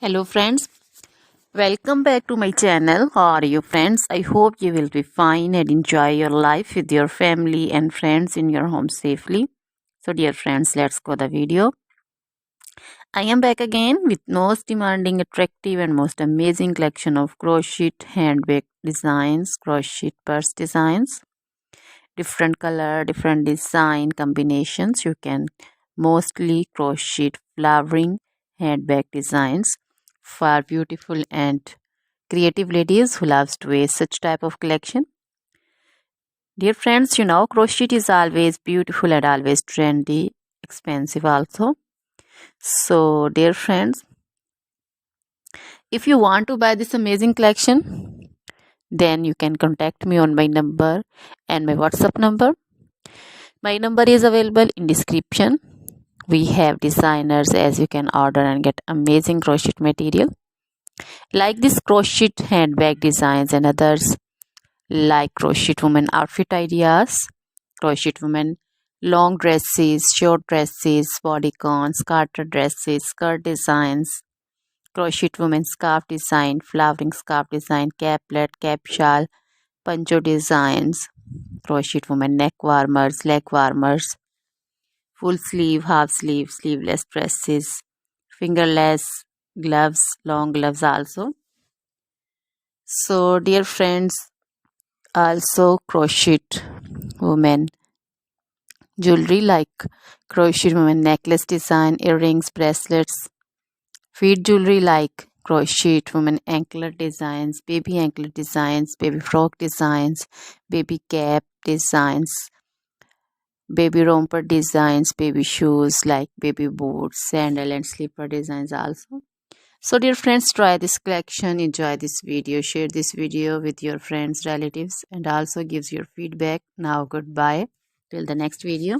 Hello friends, welcome back to my channel. How are you friends? I hope you will be fine and enjoy your life with your family and friends in your home safely. So dear friends, let's go the video. I am back again with most demanding, attractive and most amazing collection of crochet handbag designs, crochet purse designs, different color, different design combinations. You can mostly crochet flowering handbag designs for beautiful and creative ladies who loves to wear such type of collection. Dear friends, you know crochet is always beautiful and always trendy, expensive also. So dear friends, if you want to buy this amazing collection, then you can contact me on my number and my WhatsApp number. My number is available in description. We have designers as you can order and get amazing crochet material like this crochet handbag designs and others like crochet woman outfit ideas, crochet woman long dresses, short dresses, bodycon, skirted dresses, skirt designs, crochet woman scarf design, flowering scarf design, caplet, cap shawl, poncho designs, crochet woman neck warmers, leg warmers, full sleeve, half sleeve, sleeveless dresses, fingerless gloves, long gloves also. So dear friends, also crochet women jewelry like crochet women necklace design, earrings, bracelets, feet jewelry like crochet women anklet designs, baby frock designs, baby cap designs, baby romper designs, baby shoes like baby boots, sandal and slipper designs also. So dear friends, try this collection, enjoy this video, share this video with your friends, relatives and also gives your feedback. Now goodbye till the next video.